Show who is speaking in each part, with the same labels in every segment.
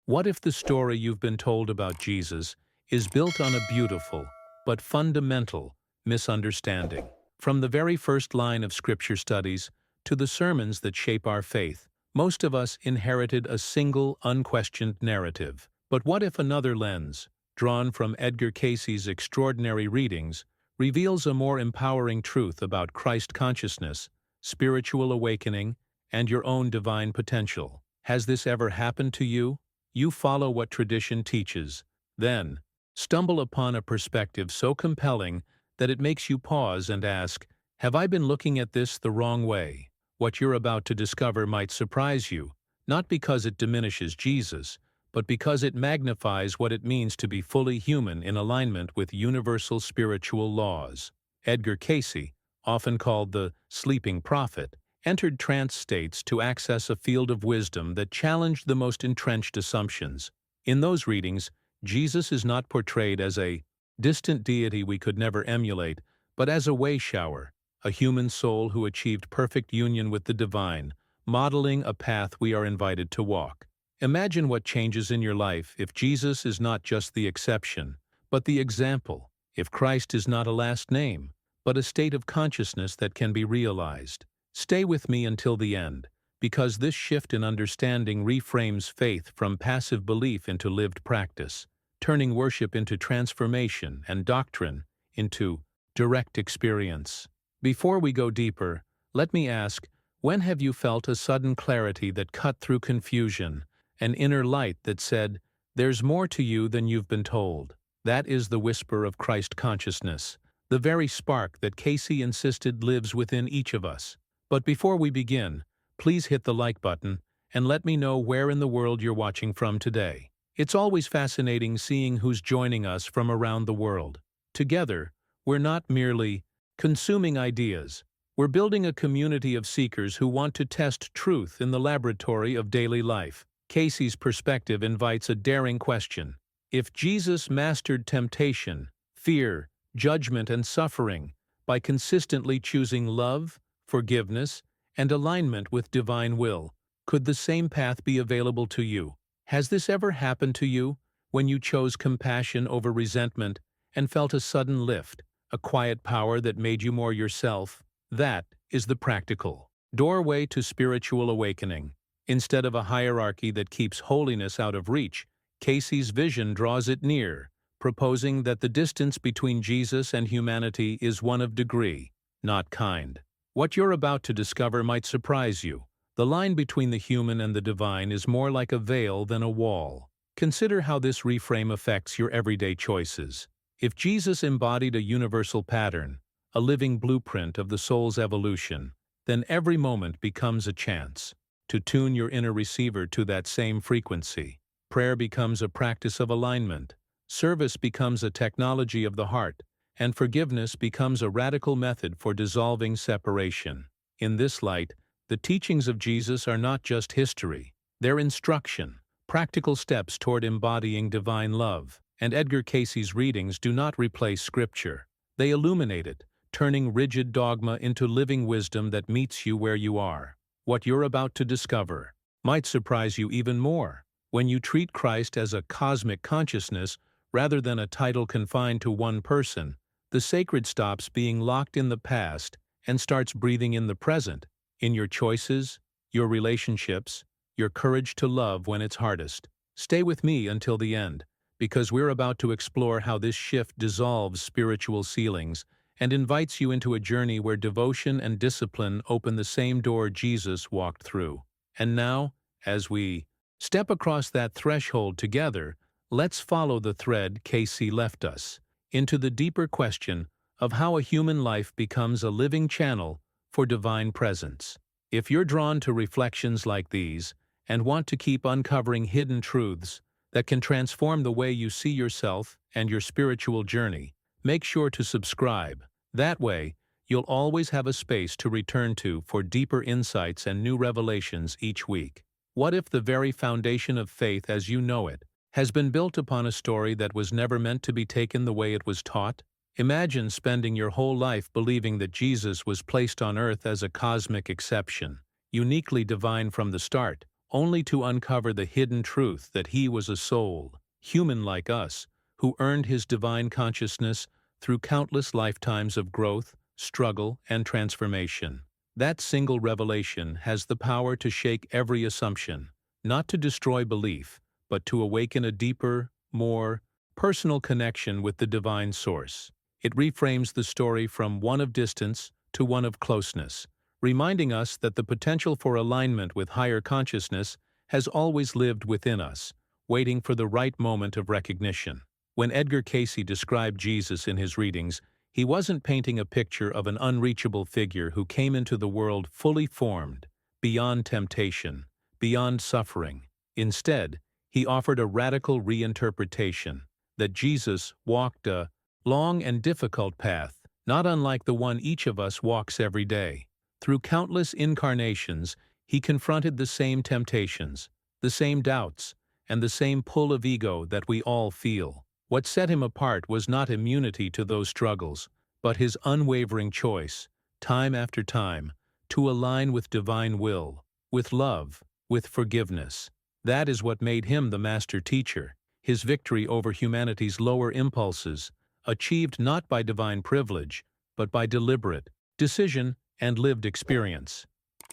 Speaker 1: What if the story you've been told about Jesus is built on a beautiful, but fundamental, misunderstanding? From the very first line of Scripture studies to the sermons that shape our faith, most of us inherited a single, unquestioned narrative. But what if another lens, drawn from Edgar Cayce's extraordinary readings, reveals a more empowering truth about Christ consciousness, spiritual awakening, and your own divine potential? Has this ever happened to you? You follow what tradition teaches, then stumble upon a perspective so compelling that it makes you pause and ask, have I been looking at this the wrong way? What you're about to discover might surprise you, not because it diminishes Jesus, but because it magnifies what it means to be fully human in alignment with universal spiritual laws. Edgar Cayce, often called the sleeping prophet, entered trance states to access a field of wisdom that challenged the most entrenched assumptions. In those readings, Jesus is not portrayed as a distant deity we could never emulate, but as a way shower, a human soul who achieved perfect union with the divine, modeling a path we are invited to walk. Imagine what changes in your life if Jesus is not just the exception, but the example, if Christ is not a last name, but a state of consciousness that can be realized. Stay with me until the end, because this shift in understanding reframes faith from passive belief into lived practice, turning worship into transformation and doctrine into direct experience. Before we go deeper, let me ask, when have you felt a sudden clarity that cut through confusion, an inner light that said, "There's more to you than you've been told"? That is the whisper of Christ consciousness, the very spark that Cayce insisted lives within each of us. But before we begin, please hit the like button and let me know where in the world you're watching from today. It's always fascinating seeing who's joining us from around the world. Together, we're not merely consuming ideas. We're building a community of seekers who want to test truth in the laboratory of daily life. Cayce's perspective invites a daring question. If Jesus mastered temptation, fear, judgment, and suffering by consistently choosing love, forgiveness, and alignment with divine will, could the same path be available to you? Has this ever happened to you, when you chose compassion over resentment and felt a sudden lift, a quiet power that made you more yourself? That is the practical doorway to spiritual awakening. Instead of a hierarchy that keeps holiness out of reach, Cayce's vision draws it near, proposing that the distance between Jesus and humanity is one of degree, not kind. What you're about to discover might surprise you. The line between the human and the divine is more like a veil than a wall. Consider how this reframe affects your everyday choices. If Jesus embodied a universal pattern, a living blueprint of the soul's evolution, then every moment becomes a chance to tune your inner receiver to that same frequency. Prayer becomes a practice of alignment, service becomes a technology of the heart, and forgiveness becomes a radical method for dissolving separation. In this light, the teachings of Jesus are not just history, they're instruction, practical steps toward embodying divine love. And Edgar Cayce's readings do not replace Scripture. They illuminate it, turning rigid dogma into living wisdom that meets you where you are. What you're about to discover might surprise you even more. When you treat Christ as a cosmic consciousness rather than a title confined to one person, the sacred stops being locked in the past and starts breathing in the present, in your choices, your relationships, your courage to love when it's hardest. Stay with me until the end, because we're about to explore how this shift dissolves spiritual ceilings and invites you into a journey where devotion and discipline open the same door Jesus walked through. And now, as we step across that threshold together, let's follow the thread Cayce left us, into the deeper question of how a human life becomes a living channel for divine presence. If you're drawn to reflections like these and want to keep uncovering hidden truths that can transform the way you see yourself and your spiritual journey, make sure to subscribe. That way, you'll always have a space to return to for deeper insights and new revelations each week. What if the very foundation of faith as you know it has been built upon a story that was never meant to be taken the way it was taught? Imagine spending your whole life believing that Jesus was placed on earth as a cosmic exception, uniquely divine from the start, only to uncover the hidden truth that he was a soul, human like us, who earned his divine consciousness through countless lifetimes of growth, struggle, and transformation. That single revelation has the power to shake every assumption, not to destroy belief, but to awaken a deeper, more personal connection with the divine source. It reframes the story from one of distance to one of closeness, reminding us that the potential for alignment with higher consciousness has always lived within us, waiting for the right moment of recognition. When Edgar Cayce described Jesus in his readings, he wasn't painting a picture of an unreachable figure who came into the world fully formed, beyond temptation, beyond suffering. Instead, he offered a radical reinterpretation that Jesus walked a long and difficult path, not unlike the one each of us walks every day. Through countless incarnations, he confronted the same temptations, the same doubts, and the same pull of ego that we all feel. What set him apart was not immunity to those struggles, but his unwavering choice, time after time, to align with divine will, with love, with forgiveness. That is what made him the master teacher, his victory over humanity's lower impulses, achieved not by divine privilege, but by deliberate decision and lived experience.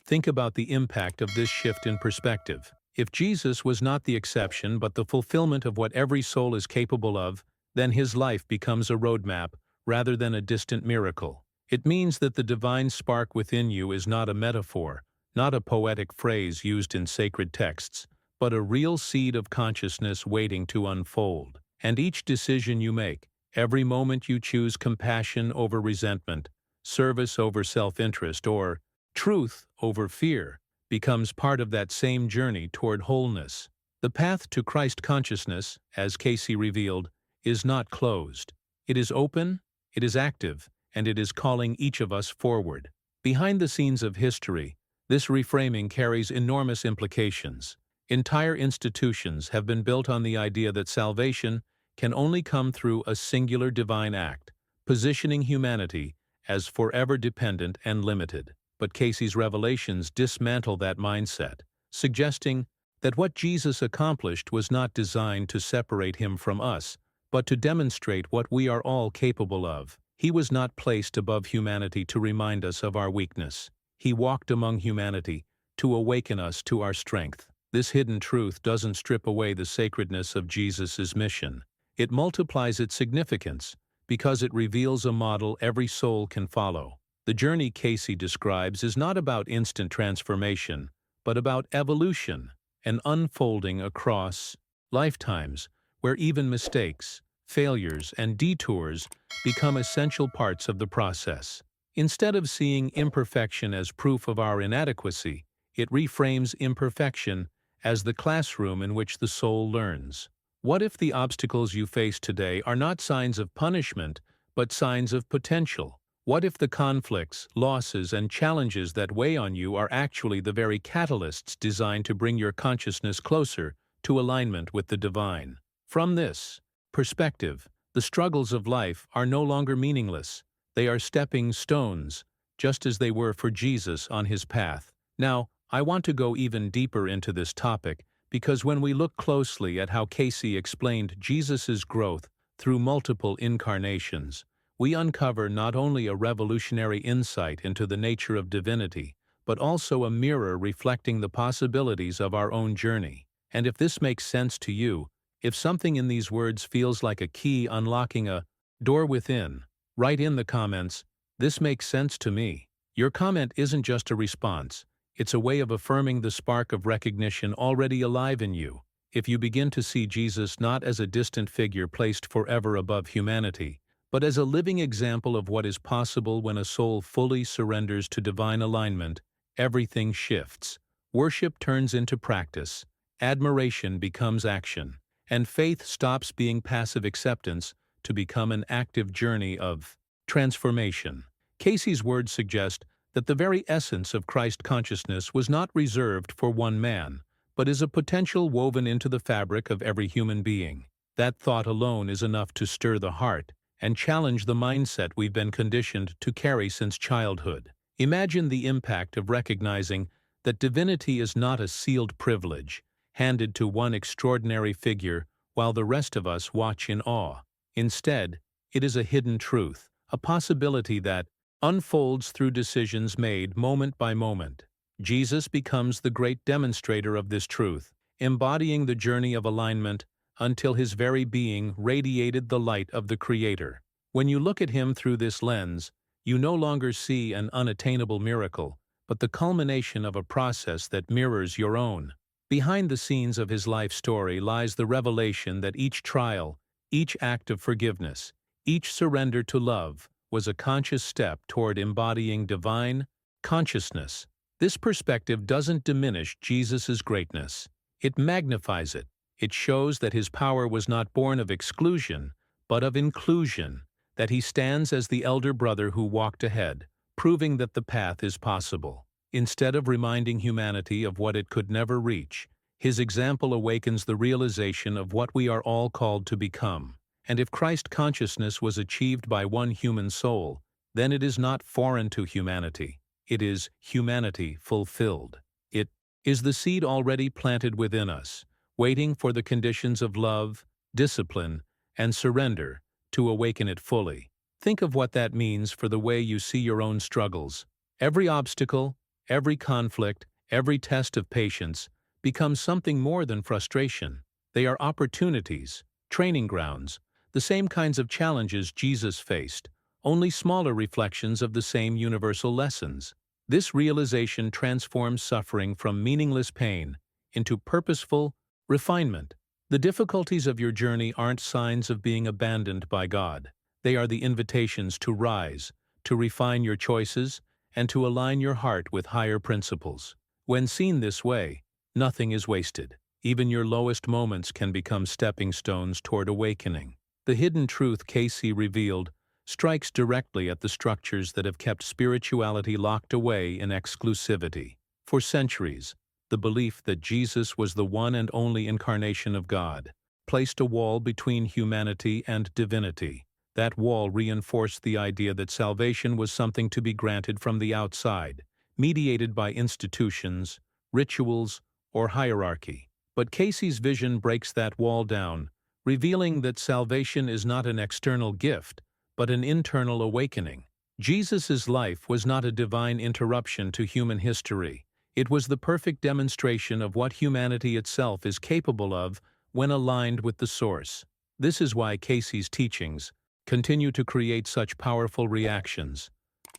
Speaker 1: Think about the impact of this shift in perspective. If Jesus was not the exception but the fulfillment of what every soul is capable of, then his life becomes a roadmap rather than a distant miracle. It means that the divine spark within you is not a metaphor, not a poetic phrase used in sacred texts, but a real seed of consciousness waiting to unfold. And each decision you make, every moment you choose compassion over resentment, service over self-interest, or truth over fear, becomes part of that same journey toward wholeness. The path to Christ consciousness, as Cayce revealed, is not closed. It is open, it is active, and it is calling each of us forward. Behind the scenes of history, this reframing carries enormous implications. Entire institutions have been built on the idea that salvation can only come through a singular divine act, positioning humanity as forever dependent and limited. But Cayce's revelations dismantle that mindset, suggesting that what Jesus accomplished was not designed to separate him from us, but to demonstrate what we are all capable of. He was not placed above humanity to remind us of our weakness. He walked among humanity to awaken us to our strength. This hidden truth doesn't strip away the sacredness of Jesus' mission. It multiplies its significance because it reveals a model every soul can follow. The journey Cayce describes is not about instant transformation, but about evolution, an unfolding across lifetimes where even mistakes, failures, and detours become essential parts of the process. Instead of seeing imperfection as proof of our inadequacy, it reframes imperfection as the classroom in which the soul learns. What if the obstacles you face today are not signs of punishment, but signs of potential? What if the conflicts, losses, and challenges that weigh on you are actually the very catalysts designed to bring your consciousness closer to alignment with the divine? From this perspective, the struggles of life are no longer meaningless. They are stepping stones, just as they were for Jesus on his path. Now, I want to go even deeper into this topic because when we look closely at how Cayce explained Jesus' growth through multiple incarnations, we uncover not only a revolutionary insight into the nature of divinity, but also a mirror reflecting the possibilities of our own journey. And if this makes sense to you, if something in these words feels like a key unlocking a door within, write in the comments, "This makes sense to me." Your comment isn't just a response, it's a way of affirming the spark of recognition already alive in you. If you begin to see Jesus not as a distant figure placed forever above humanity, but as a living example of what is possible when a soul fully surrenders to divine alignment, everything shifts. Worship turns into practice, admiration becomes action, and faith stops being passive acceptance to become an active journey of transformation. Cayce's words suggest that the very essence of Christ consciousness was not reserved for one man, but is a potential woven into the fabric of every human being. That thought alone is enough to stir the heart and challenge the mindset we've been conditioned to carry since childhood. Imagine the impact of recognizing that divinity is not a sealed privilege, handed to one extraordinary figure while the rest of us watch in awe. Instead, it is a hidden truth, a possibility that unfolds through decisions made moment by moment. Jesus becomes the great demonstrator of this truth, embodying the journey of alignment until his very being radiated the light of the Creator. When you look at him through this lens, you no longer see an unattainable miracle, but the culmination of a process that mirrors your own. Behind the scenes of his life story lies the revelation that each trial, each act of forgiveness, each surrender to love was a conscious step toward embodying divine consciousness. This perspective doesn't diminish Jesus' greatness. It magnifies it. It shows that his power was not born of exclusion, but of inclusion, that he stands as the elder brother who walked ahead, proving that the path is possible. Instead of reminding humanity of what it could never reach, his example awakens the realization of what we are all called to become. And if Christ consciousness was achieved by one human soul, then it is not foreign to humanity. It is humanity fulfilled. It is the seed already planted within us, waiting for the conditions of love, discipline, and surrender to awaken it fully. Think of what that means for the way you see your own struggles. Every obstacle, every conflict, every test of patience becomes something more than frustration. They are opportunities, training grounds, the same kinds of challenges Jesus faced, only smaller reflections of the same universal lessons. This realization transforms suffering from meaningless pain into purposeful refinement. The difficulties of your journey aren't signs of being abandoned by God. They are the invitations to rise, to refine your choices, and to align your heart with higher principles. When seen this way, nothing is wasted. Even your lowest moments can become stepping stones toward awakening. The hidden truth Cayce revealed strikes directly at the structures that have kept spirituality locked away in exclusivity. For centuries, the belief that Jesus was the one and only incarnation of God placed a wall between humanity and divinity. That wall reinforced the idea that salvation was something to be granted from the outside, mediated by institutions, rituals, or hierarchy. But Cayce's vision breaks that wall down, revealing that salvation is not an external gift, but an internal awakening. Jesus' life was not a divine interruption to human history. It was the perfect demonstration of what humanity itself is capable of when aligned with the source. This is why Cayce's teachings continue to create such powerful reactions.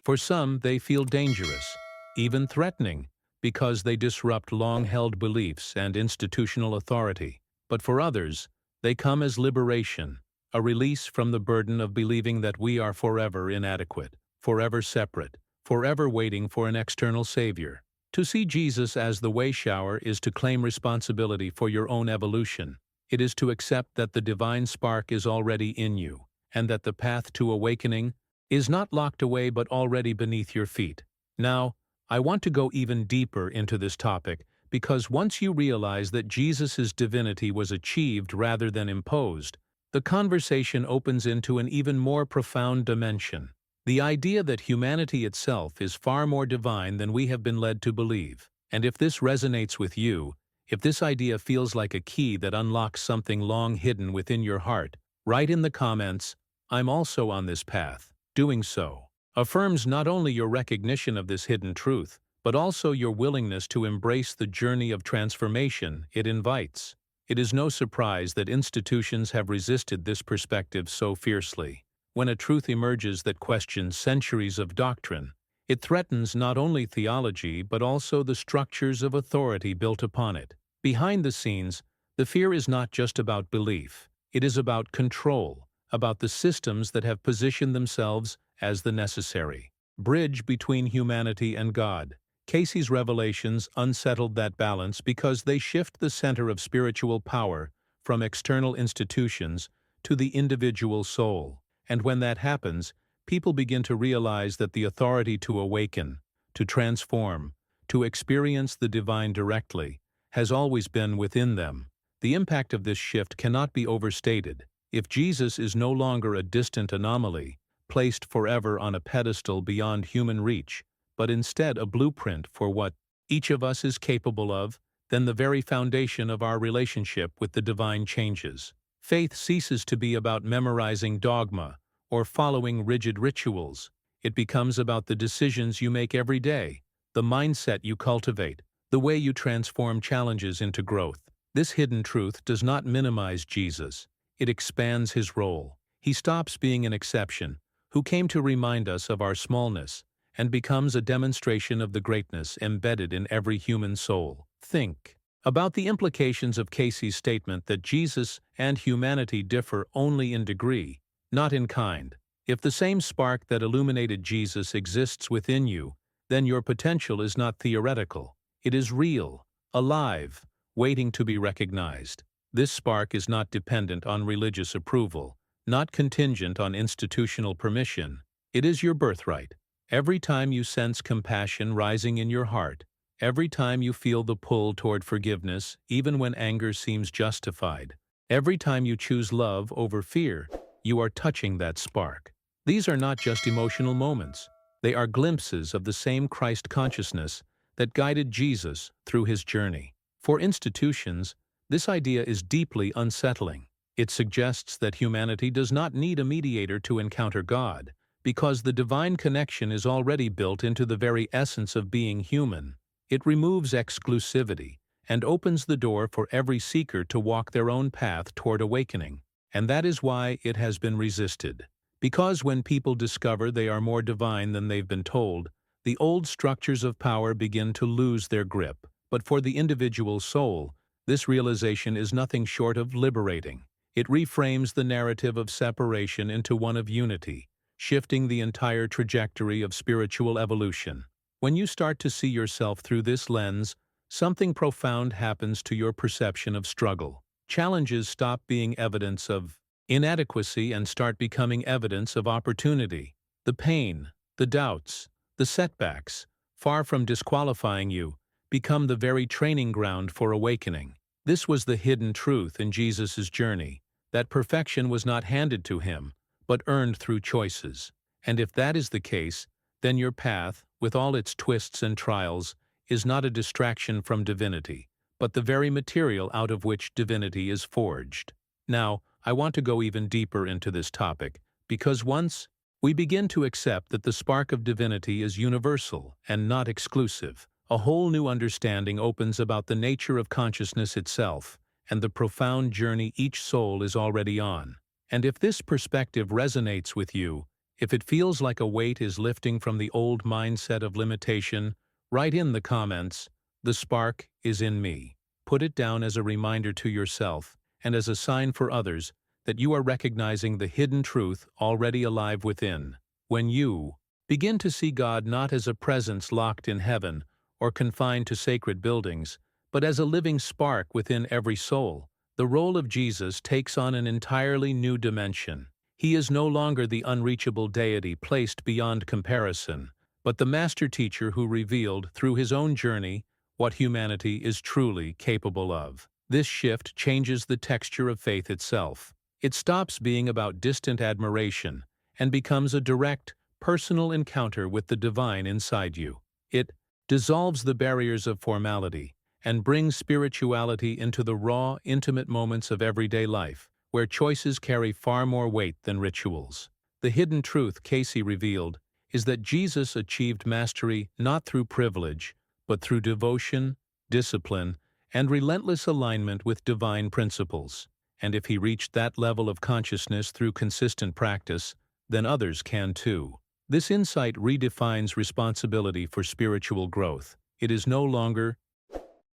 Speaker 1: For some, they feel dangerous, even threatening, because they disrupt long-held beliefs and institutional authority. But for others, they come as liberation, a release from the burden of believing that we are forever inadequate, forever separate, forever waiting for an external savior. To see Jesus as the way shower is to claim responsibility for your own evolution. It is to accept that the divine spark is already in you, and that the path to awakening is not locked away but already beneath your feet. Now, I want to go even deeper into this topic, because once you realize that Jesus' divinity was achieved rather than imposed, the conversation opens into an even more profound dimension. The idea that humanity itself is far more divine than we have been led to believe. And if this resonates with you, if this idea feels like a key that unlocks something long hidden within your heart, write in the comments, "I'm also on this path." Doing so affirms not only your recognition of this hidden truth, but also your willingness to embrace the journey of transformation it invites. It is no surprise that institutions have resisted this perspective so fiercely. When a truth emerges that questions centuries of doctrine, it threatens not only theology but also the structures of authority built upon it. Behind the scenes, the fear is not just about belief. It is about control, about the systems that have positioned themselves as the necessary bridge between humanity and God. Cayce's revelations unsettled that balance because they shift the center of spiritual power from external institutions to the individual soul. And when that happens, people begin to realize that the authority to awaken, to transform, to experience the divine directly, has always been within them. The impact of this shift cannot be overstated. If Jesus is no longer a distant anomaly, placed forever on a pedestal beyond human reach, but instead a blueprint for what each of us is capable of, then the very foundation of our relationship with the divine changes. Faith ceases to be about memorizing dogma or following rigid rituals. It becomes about the decisions you make every day, the mindset you cultivate, the way you transform challenges into growth. This hidden truth does not minimize Jesus. It expands his role. He stops being an exception, who came to remind us of our smallness, and becomes a demonstration of the greatness embedded in every human soul. Think about the implications of Cayce's statement that Jesus and humanity differ only in degree, not in kind. If the same spark that illuminated Jesus exists within you, then your potential is not theoretical. It is real, alive, waiting to be recognized. This spark is not dependent on religious approval, not contingent on institutional permission. It is your birthright. Every time you sense compassion rising in your heart, every time you feel the pull toward forgiveness, even when anger seems justified, every time you choose love over fear, you are touching that spark. These are not just emotional moments. They are glimpses of the same Christ consciousness that guided Jesus through his journey. For institutions, this idea is deeply unsettling. It suggests that humanity does not need a mediator to encounter God, because the divine connection is already built into the very essence of being human. It removes exclusivity and opens the door for every seeker to walk their own path toward awakening. And that is why it has been resisted. Because when people discover they are more divine than they've been told, the old structures of power begin to lose their grip. But for the individual soul, this realization is nothing short of liberating. It reframes the narrative of separation into one of unity, shifting the entire trajectory of spiritual evolution. When you start to see yourself through this lens, something profound happens to your perception of struggle. Challenges stop being evidence of inadequacy and start becoming evidence of opportunity. The pain, the doubts, the setbacks, far from disqualifying you, become the very training ground for awakening. This was the hidden truth in Jesus' journey, that perfection was not handed to him, but earned through choices. And if that is the case, then your path, with all its twists and trials, is not a distraction from divinity, but the very material out of which divinity is forged. Now, I want to go even deeper into this topic, because once we begin to accept that the spark of divinity is universal and not exclusive, a whole new understanding opens about the nature of consciousness itself and the profound journey each soul is already on. And if this perspective resonates with you, if it feels like a weight is lifting from the old mindset of limitation, write in the comments, "The spark is in me." Put it down as a reminder to yourself and as a sign for others that you are recognizing the hidden truth already alive within. When you begin to see God not as a presence locked in heaven or confined to sacred buildings, but as a living spark within every soul, the role of Jesus takes on an entirely new dimension. He is no longer the unreachable deity placed beyond comparison, but the master teacher who revealed, through his own journey, what humanity is truly capable of. This shift changes the texture of faith itself. It stops being about distant admiration and becomes a direct, personal encounter with the divine inside you. It dissolves the barriers of formality and brings spirituality into the raw, intimate moments of everyday life, where choices carry far more weight than rituals. The hidden truth Cayce revealed is that Jesus achieved mastery not through privilege, but through devotion, discipline, and relentless alignment with divine principles. And if he reached that level of consciousness through consistent practice, then others can too. This insight redefines responsibility for spiritual growth. It is no longer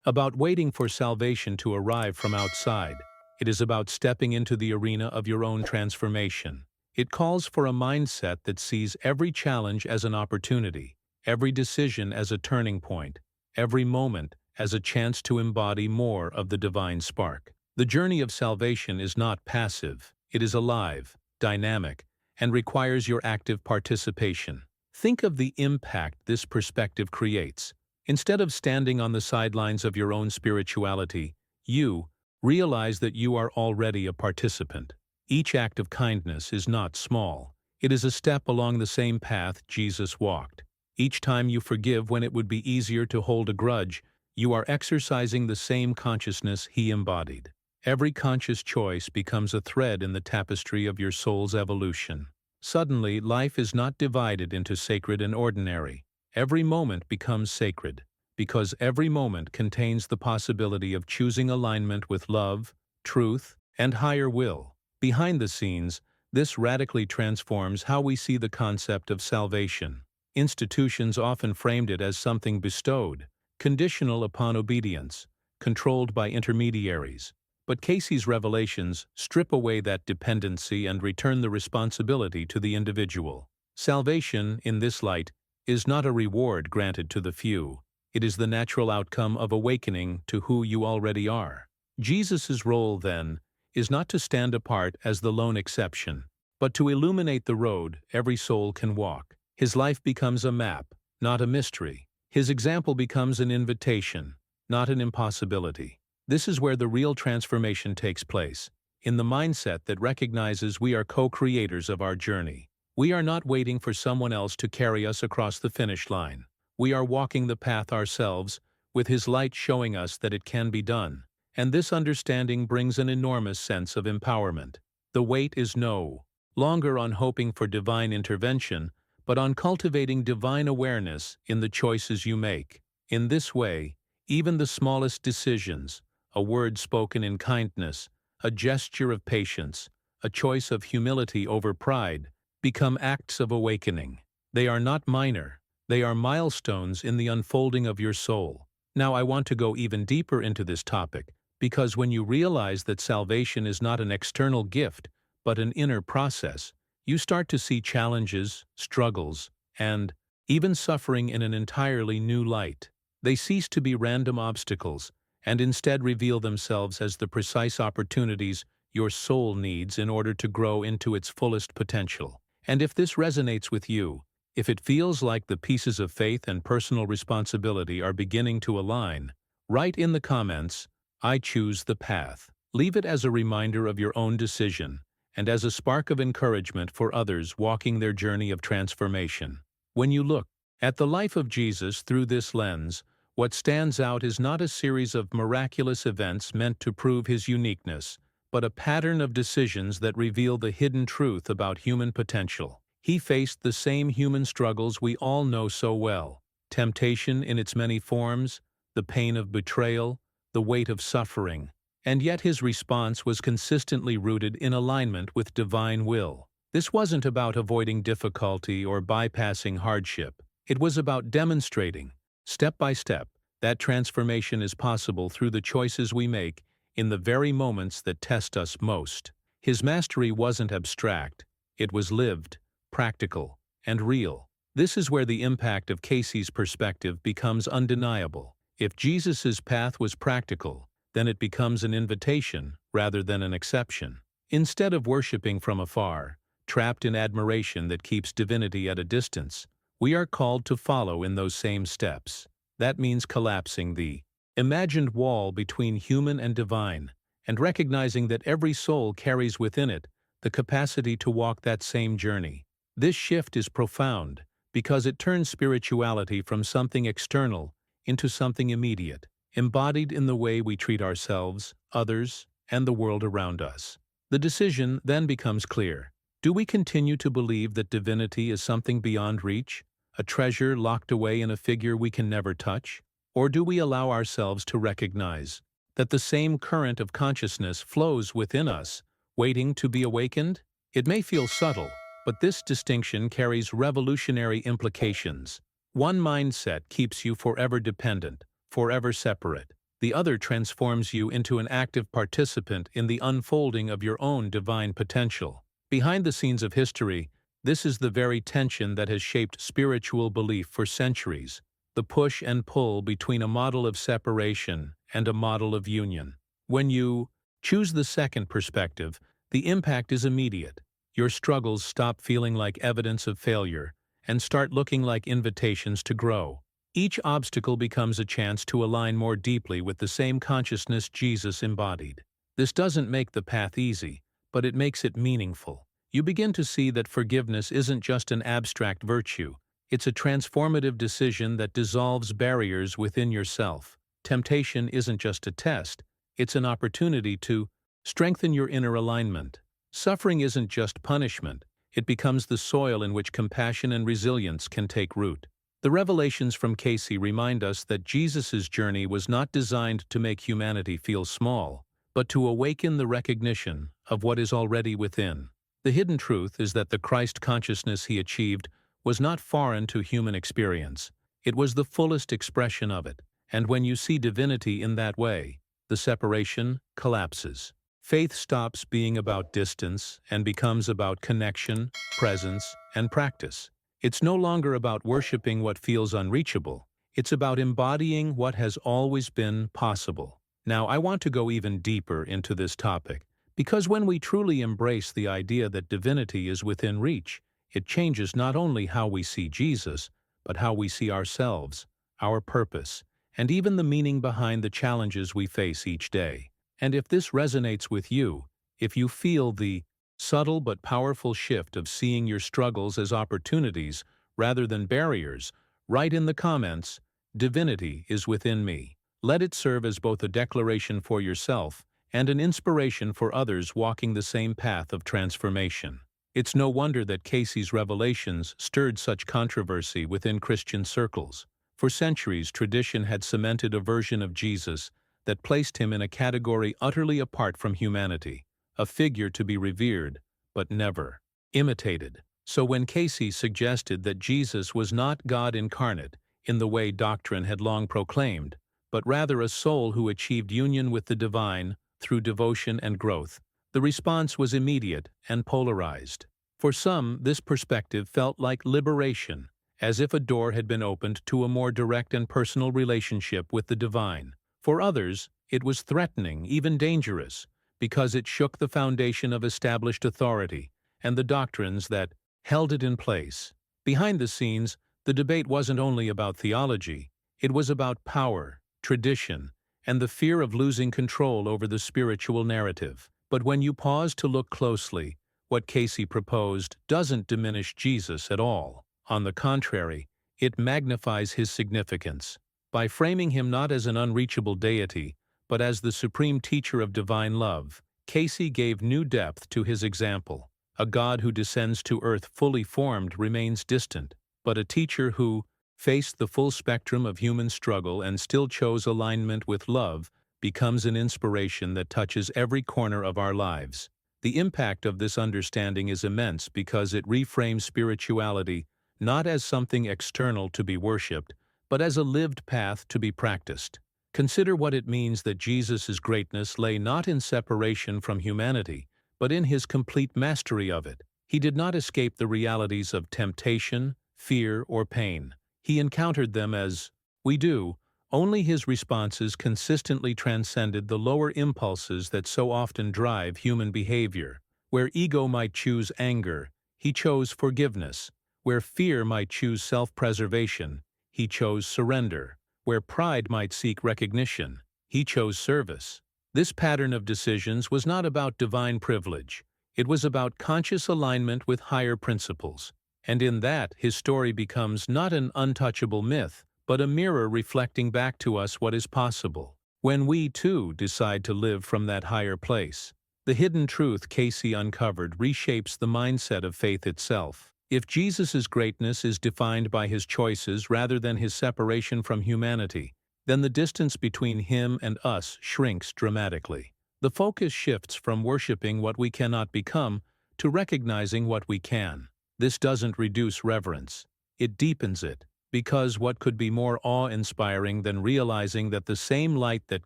Speaker 1: about waiting for salvation to arrive from outside. It is about stepping into the arena of your own transformation. It calls for a mindset that sees every challenge as an opportunity, every decision as a turning point, every moment as a chance to embody more of the divine spark. The journey of salvation is not passive. It is alive, dynamic, and requires your active participation. Think of the impact this perspective creates. Instead of standing on the sidelines of your own spirituality, you realize that you are already a participant. Each act of kindness is not small. It is a step along the same path Jesus walked. Each time you forgive when it would be easier to hold a grudge, you are exercising the same consciousness he embodied. Every conscious choice becomes a thread in the tapestry of your soul's evolution. Suddenly, life is not divided into sacred and ordinary. Every moment becomes sacred, because every moment contains the possibility of choosing alignment with love, truth, and higher will. Behind the scenes, this radically transforms how we see the concept of salvation. Institutions often framed it as something bestowed, conditional upon obedience, controlled by intermediaries. But Cayce's revelations strip away that dependency and return the responsibility to the individual. Salvation, in this light, is not a reward granted to the few. It is the natural outcome of awakening to who you already are. Jesus' role, then, is not to stand apart as the lone exception, but to illuminate the road every soul can walk. His life becomes a map, not a mystery. His example becomes an invitation, not an impossibility. This is where the real transformation takes place, in the mindset that recognizes we are co-creators of our journey. We are not waiting for someone else to carry us across the finish line. We are walking the path ourselves, with His light showing us that it can be done. And this understanding brings an enormous sense of empowerment. The wait is no longer on hoping for divine intervention, but on cultivating divine awareness in the choices you make. In this way, even the smallest decisions, a word spoken in kindness, a gesture of patience, a choice of humility over pride, become acts of awakening. They are not minor, they are milestones in the unfolding of your soul. Now I want to go even deeper into this topic, because when you realize that salvation is not an external gift, but an inner process, you start to see challenges, struggles, and even suffering in an entirely new light. They cease to be random obstacles, and instead reveal themselves as the precise opportunities your soul needs in order to grow into its fullest potential. And if this resonates with you, if it feels like the pieces of faith and personal responsibility are beginning to align, write in the comments, "I choose the path." Leave it as a reminder of your own decision, and as a spark of encouragement for others walking their journey of transformation. When you look at the life of Jesus through this lens, what stands out is not a series of miraculous events meant to prove His uniqueness, but a pattern of decisions that reveal the hidden truth about human potential. He faced the same human struggles we all know so well: temptation in its many forms, the pain of betrayal, the weight of suffering, and yet His response was consistently rooted in alignment with divine will. This wasn't about avoiding difficulty or bypassing hardship. It was about demonstrating, step by step, that transformation is possible through the choices we make in the very moments that test us most. His mastery wasn't abstract, it was lived, practical, and real. This is where the impact of Cayce's perspective becomes undeniable. If Jesus' path was practical, then it becomes an invitation rather than an exception. Instead of worshiping from afar, trapped in admiration that keeps divinity at a distance, we are called to follow in those same steps. That means collapsing the imagined wall between human and divine, and recognizing that every soul carries within it the capacity to walk that same journey. This shift is profound, because it turns spirituality from something external into something immediate, embodied in the way we treat ourselves, others, and the world around us. The decision then becomes clear. Do we continue to believe that divinity is something beyond reach, a treasure locked away in a figure we can never touch? Or do we allow ourselves to recognize that the same current of consciousness flows within us, waiting to be awakened? It may feel subtle, but this distinction carries revolutionary implications. One mindset keeps you forever dependent, forever separate. The other transforms you into an active participant in the unfolding of your own divine potential. Behind the scenes of history, this is the very tension that has shaped spiritual belief for centuries, the push and pull between a model of separation and a model of union. When you choose the second perspective, the impact is immediate. Your struggles stop feeling like evidence of failure and start looking like invitations to grow. Each obstacle becomes a chance to align more deeply with the same consciousness Jesus embodied. This doesn't make the path easy, but it makes it meaningful. You begin to see that forgiveness isn't just an abstract virtue, It's a transformative decision that dissolves barriers within yourself. Temptation isn't just a test, it's an opportunity to strengthen your inner alignment. Suffering isn't just punishment, it becomes the soil in which compassion and resilience can take root. The revelations from Cayce remind us that Jesus' journey was not designed to make humanity feel small, but to awaken the recognition of what is already within. The hidden truth is that the Christ consciousness he achieved was not foreign to human experience. It was the fullest expression of it, and when you see divinity in that way, the separation collapses. Faith stops being about distance and becomes about connection, presence, and practice. It's no longer about worshiping what feels unreachable. It's about embodying what has always been possible. Now, I want to go even deeper into this topic, because when we truly embrace the idea that divinity is within reach, it changes not only how we see Jesus, but how we see ourselves, our purpose, and even the meaning behind the challenges we face each day. And if this resonates with you, if you feel the subtle but powerful shift of seeing your struggles as opportunities rather than barriers, write in the comments, "Divinity is within me." Let it serve as both a declaration for yourself and an inspiration for others walking the same path of transformation. It's no wonder that Cayce's revelations stirred such controversy within Christian circles. For centuries, tradition had cemented a version of Jesus that placed him in a category utterly apart from humanity, a figure to be revered, but never imitated. So when Cayce suggested that Jesus was not God incarnate in the way doctrine had long proclaimed, but rather a soul who achieved union with the divine through devotion and growth, the response was immediate and polarized. For some, this perspective felt like liberation, as if a door had been opened to a more direct and personal relationship with the divine. For others, it was threatening, even dangerous, because it shook the foundation of established authority and the doctrines that held it in place. Behind the scenes, the debate wasn't only about theology, it was about power, tradition, and the fear of losing control over the spiritual narrative. But when you pause to look closely, what Cayce proposed doesn't diminish Jesus at all. On the contrary, it magnifies his significance. By framing him not as an unreachable deity, but as the supreme teacher of divine love, Cayce gave new depth to his example. A God who descends to earth fully formed remains distant, but a teacher who faced the full spectrum of human struggle and still chose alignment with love becomes an inspiration that touches every corner of our lives. The impact of this understanding is immense because it reframes spirituality not as something external to be worshipped, but as a lived path to be practiced. Consider what it means that Jesus' greatness lay not in separation from humanity, but in his complete mastery of it. He did not escape the realities of temptation, fear, or pain. He encountered them as we do, only his responses consistently transcended the lower impulses that so often drive human behavior. Where ego might choose anger, he chose forgiveness. Where fear might choose self-preservation, he chose surrender. Where pride might seek recognition, he chose service. This pattern of decisions was not about divine privilege. It was about conscious alignment with higher principles. And in that, his story becomes not an untouchable myth, but a mirror reflecting back to us what is possible when we, too, decide to live from that higher place. The hidden truth Cayce uncovered reshapes the mindset of faith itself. If Jesus' greatness is defined by his choices rather than his separation from humanity, then the distance between him and us shrinks dramatically. The focus shifts from worshiping what we cannot become to recognizing what we can. This doesn't reduce reverence. It deepens it, because what could be more awe-inspiring than realizing that the same light that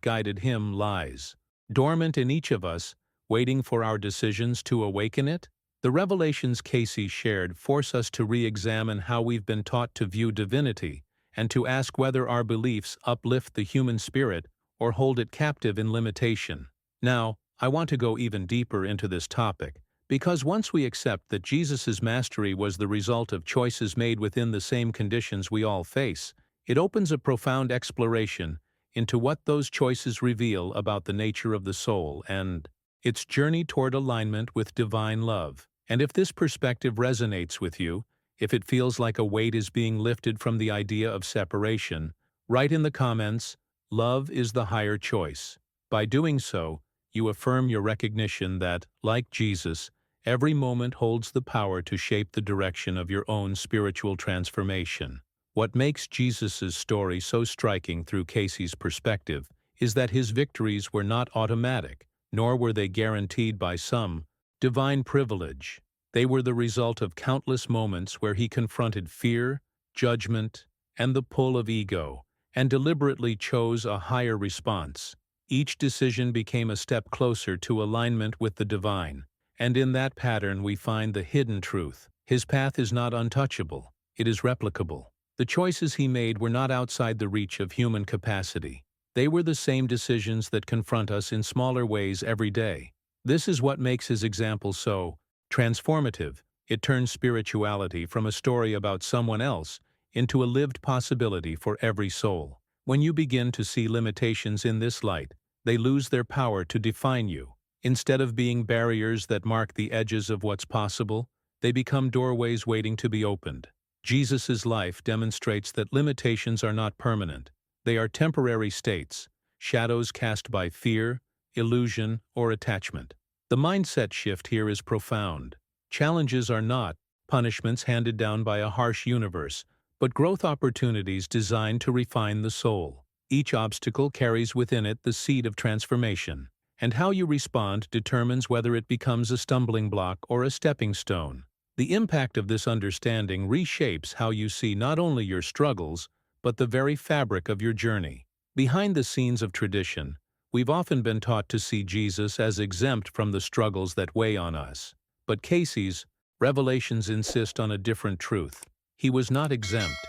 Speaker 1: guided him lies dormant in each of us, waiting for our decisions to awaken it? The revelations Cayce shared force us to re-examine how we've been taught to view divinity and to ask whether our beliefs uplift the human spirit or hold it captive in limitation. Now, I want to go even deeper into this topic, because once we accept that Jesus' mastery was the result of choices made within the same conditions we all face, it opens a profound exploration into what those choices reveal about the nature of the soul and its journey toward alignment with divine love. And if this perspective resonates with you, If it feels like a weight is being lifted from the idea of separation, write in the comments, "Love is the higher choice." By doing so, you affirm your recognition that, like Jesus, every moment holds the power to shape the direction of your own spiritual transformation. What makes Jesus' story so striking through Cayce's perspective is that his victories were not automatic, nor were they guaranteed by some divine privilege. They were the result of countless moments where he confronted fear, judgment, and the pull of ego, and deliberately chose a higher response. Each decision became a step closer to alignment with the divine, and in that pattern we find the hidden truth. His path is not untouchable, it is replicable. The choices he made were not outside the reach of human capacity. They were the same decisions that confront us in smaller ways every day. This is what makes his example so transformative. It turns spirituality from a story about someone else into a lived possibility for every soul. When you begin to see limitations in this light, they lose their power to define you. Instead of being barriers that mark the edges of what's possible, they become doorways waiting to be opened. Jesus' life demonstrates that limitations are not permanent. They are temporary states, shadows cast by fear, illusion, or attachment. The mindset shift here is profound. Challenges are not punishments handed down by a harsh universe, but growth opportunities designed to refine the soul. Each obstacle carries within it the seed of transformation, and how you respond determines whether it becomes a stumbling block or a stepping stone. The impact of this understanding reshapes how you see not only your struggles, but the very fabric of your journey. Behind the scenes of tradition, we've often been taught to see Jesus as exempt from the struggles that weigh on us. But Cayce's revelations insist on a different truth. He was not exempt.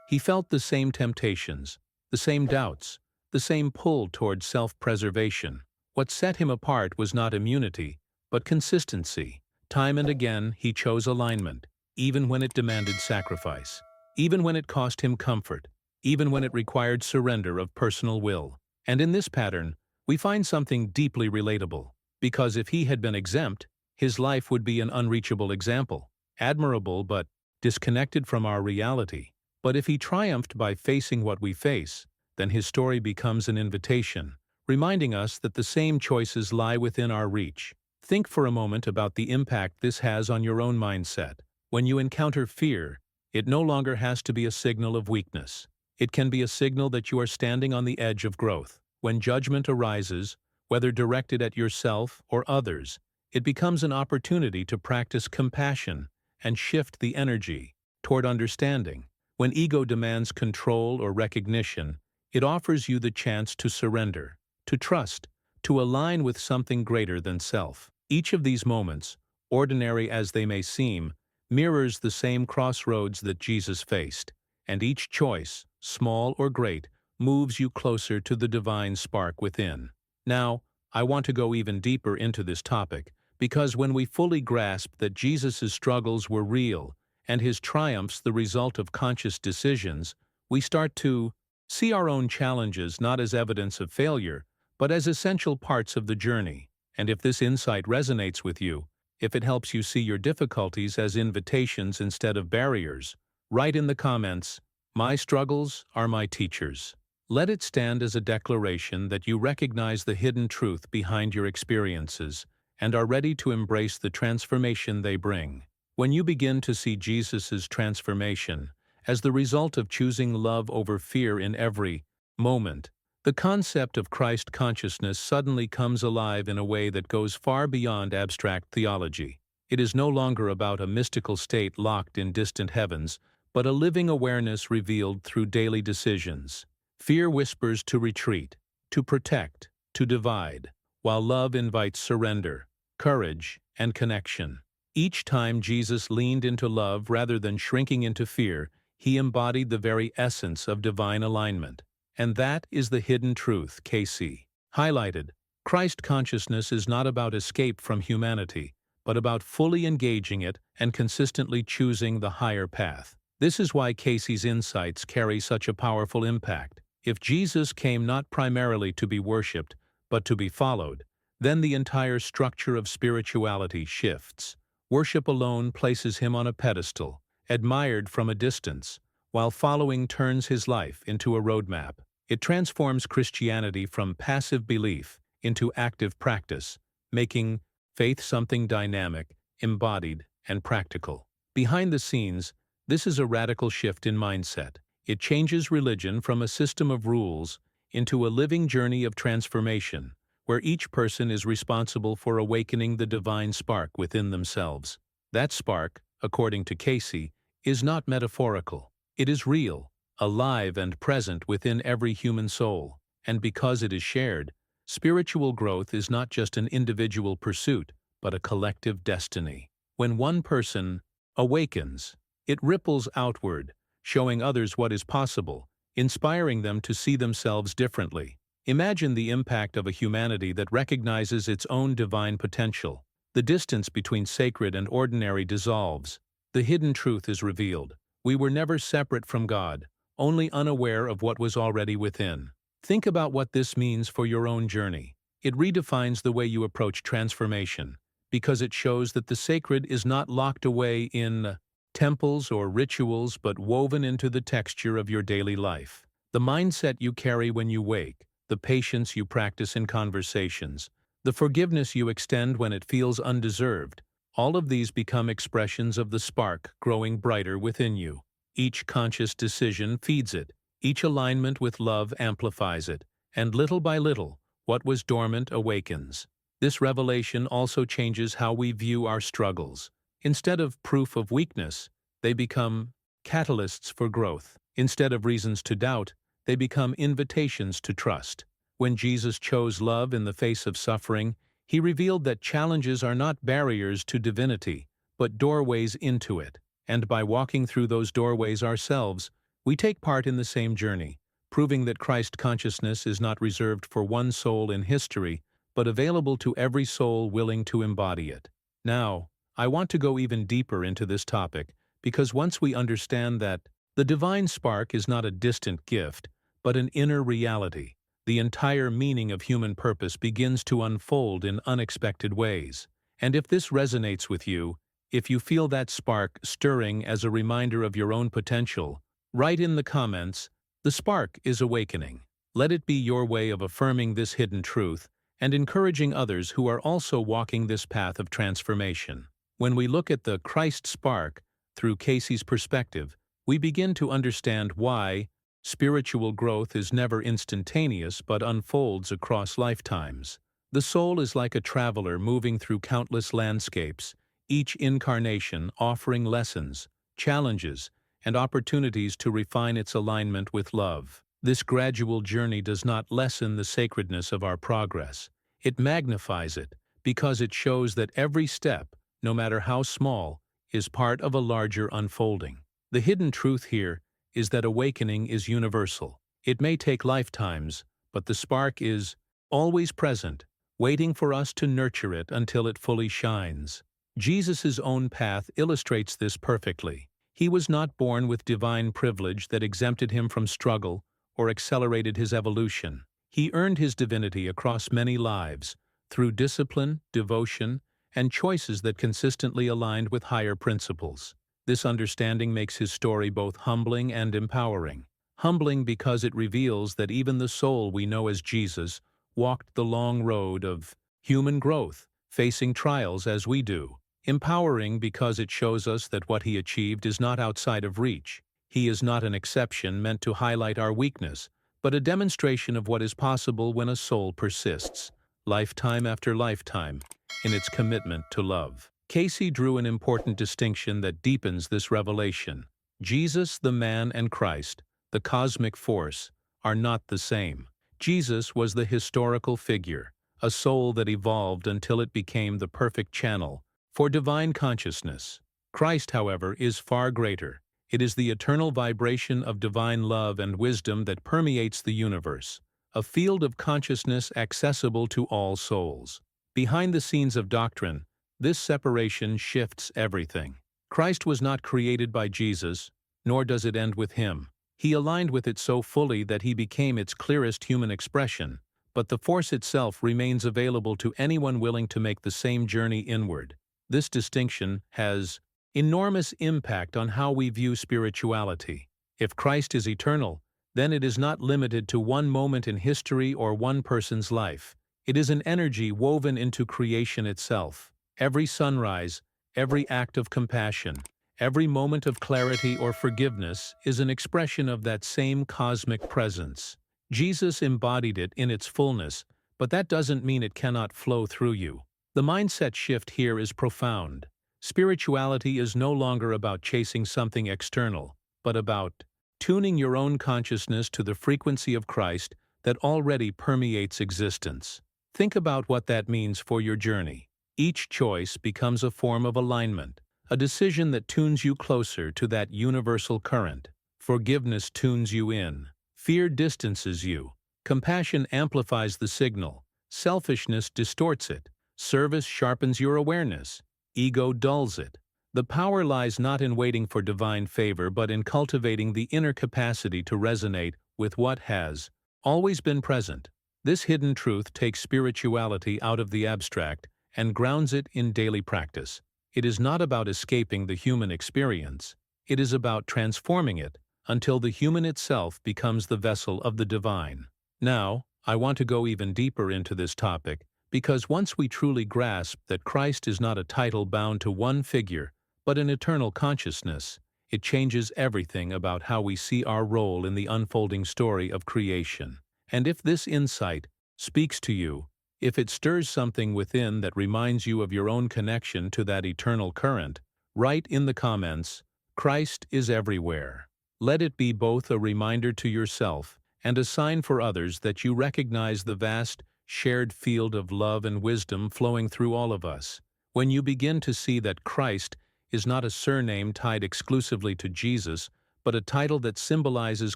Speaker 1: He felt the same temptations, the same doubts, the same pull toward self-preservation. What set him apart was not immunity, but consistency. Time and again, he chose alignment, even when it demanded sacrifice, even when it cost him comfort, even when it required surrender of personal will. And in this pattern, we find something deeply relatable, because if he had been exempt, his life would be an unreachable example, admirable but disconnected from our reality. But if he triumphed by facing what we face, then his story becomes an invitation, reminding us that the same choices lie within our reach. Think for a moment about the impact this has on your own mindset. When you encounter fear, it no longer has to be a signal of weakness. It can be a signal that you are standing on the edge of growth. When judgment arises, whether directed at yourself or others, it becomes an opportunity to practice compassion and shift the energy toward understanding. When ego demands control or recognition, it offers you the chance to surrender, to trust, to align with something greater than self. Each of these moments, ordinary as they may seem, mirrors the same crossroads that Jesus faced, and each choice, small or great, moves you closer to the divine spark within. Now, I want to go even deeper into this topic, because when we fully grasp that Jesus' struggles were real and his triumphs the result of conscious decisions, we start to see our own challenges not as evidence of failure, but as essential parts of the journey. And if this insight resonates with you, if it helps you see your difficulties as invitations instead of barriers, write in the comments, "My struggles are my teachers." Let it stand as a declaration that you recognize the hidden truth behind your experiences and are ready to embrace the transformation they bring. When you begin to see Jesus' transformation as the result of choosing love over fear in every moment, the concept of Christ consciousness suddenly comes alive in a way that goes far beyond abstract theology. It is no longer about a mystical state locked in distant heavens, but a living awareness revealed through daily decisions. Fear whispers to retreat, to protect, to divide, while love invites surrender, courage, and connection. Each time Jesus leaned into love rather than shrinking into fear, he embodied the very essence of divine alignment. And that is the hidden truth Cayce highlighted. Christ consciousness is not about escape from humanity, but about fully engaging it and consistently choosing the higher path. This is why Cayce's insights carry such a powerful impact. If Jesus came not primarily to be worshipped, but to be followed, then the entire structure of spirituality shifts. Worship alone places him on a pedestal, admired from a distance, while following turns his life into a roadmap. It transforms Christianity from passive belief into active practice, making faith something dynamic, embodied, and practical. Behind the scenes, this is a radical shift in mindset. It changes religion from a system of rules into a living journey of transformation, where each person is responsible for awakening the divine spark within themselves. That spark, according to Cayce, is not metaphorical. It is real, alive and present within every human soul, and because it is shared, spiritual growth is not just an individual pursuit, but a collective destiny. When one person awakens, it ripples outward, showing others what is possible, inspiring them to see themselves differently. Imagine the impact of a humanity that recognizes its own divine potential. The distance between sacred and ordinary dissolves. The hidden truth is revealed. We were never separate from God, only unaware of what was already within. Think about what this means for your own journey. It redefines the way you approach transformation, because it shows that the sacred is not locked away in temples or rituals but woven into the texture of your daily life. The mindset you carry when you wake, the patience you practice in conversations, the forgiveness you extend when it feels undeserved, all of these become expressions of the spark growing brighter within you. Each conscious decision feeds it, each alignment with love amplifies it, and little by little, what was dormant awakens. This revelation also changes how we view our struggles. Instead of proof of weakness, they become catalysts for growth. Instead of reasons to doubt, they become invitations to trust. When Jesus chose love in the face of suffering, he revealed that challenges are not barriers to divinity, but doorways into it. And by walking through those doorways ourselves, we take part in the same journey, proving that Christ consciousness is not reserved for one soul in history, but available to every soul willing to embody it. Now, I want to go even deeper into this topic, because once we understand that the divine spark is not a distant gift, but an inner reality, the entire meaning of human purpose begins to unfold in unexpected ways. And if this resonates with you, if you feel that spark stirring as a reminder of your own potential, write in the comments, "The spark is awakening." Let it be your way of affirming this hidden truth and encouraging others who are also walking this path of transformation. When we look at the Christ spark through Cayce's perspective, we begin to understand why spiritual growth is never instantaneous but unfolds across lifetimes. The soul is like a traveler moving through countless landscapes, each incarnation offering lessons, challenges, and opportunities to refine its alignment with love. This gradual journey does not lessen the sacredness of our progress. It magnifies it, because it shows that every step, no matter how small, is part of a larger unfolding. The hidden truth here is that awakening is universal. It may take lifetimes, but the spark is always present, waiting for us to nurture it until it fully shines. Jesus' own path illustrates this perfectly. He was not born with divine privilege that exempted him from struggle or accelerated his evolution. He earned his divinity across many lives, through discipline, devotion, and choices that consistently aligned with higher principles. This understanding makes his story both humbling and empowering. Humbling because it reveals that even the soul we know as Jesus walked the long road of human growth, facing trials as we do. Empowering because it shows us that what he achieved is not outside of reach. He is not an exception meant to highlight our weakness, but a demonstration of what is possible when a soul persists, lifetime after lifetime, in its commitment to love. Cayce drew an important distinction that deepens this revelation. Jesus, the man, and Christ, the cosmic force, are not the same. Jesus was the historical figure, a soul that evolved until it became the perfect channel for divine consciousness. Christ, however, is far greater. It is the eternal vibration of divine love and wisdom that permeates the universe, a field of consciousness accessible to all souls. Behind the scenes of doctrine, this separation shifts everything. Christ was not created by Jesus, nor does it end with him. He aligned with it so fully that he became its clearest human expression, but the force itself remains available to anyone willing to make the same journey inward. This distinction has enormous impact on how we view spirituality. If Christ is eternal, then it is not limited to one moment in history or one person's life. It is an energy woven into creation itself. Every sunrise, every act of compassion, every moment of clarity or forgiveness is an expression of that same cosmic presence. Jesus embodied it in its fullness, but that doesn't mean it cannot flow through you. The mindset shift here is profound. Spirituality is no longer about chasing something external, but about tuning your own consciousness to the frequency of Christ that already permeates existence. Think about what that means for your journey. Each choice becomes a form of alignment, a decision that tunes you closer to that universal current. Forgiveness tunes you in. Fear distances you. Compassion amplifies the signal. Selfishness distorts it. Service sharpens your awareness. Ego dulls it. The power lies not in waiting for divine favor but in cultivating the inner capacity to resonate with what has always been present. This hidden truth takes spirituality out of the abstract and grounds it in daily practice. It is not about escaping the human experience. It is about transforming it until the human itself becomes the vessel of the divine. Now, I want to go even deeper into this topic because once we truly grasp that Christ is not a title bound to one figure, but an eternal consciousness, it changes everything about how we see our role in the unfolding story of creation. And if this insight speaks to you, if it stirs something within that reminds you of your own connection to that eternal current, write in the comments, "Christ is everywhere." Let it be both a reminder to yourself and a sign for others that you recognize the vast, shared field of love and wisdom flowing through all of us. When you begin to see that Christ is not a surname tied exclusively to Jesus, but a title that symbolizes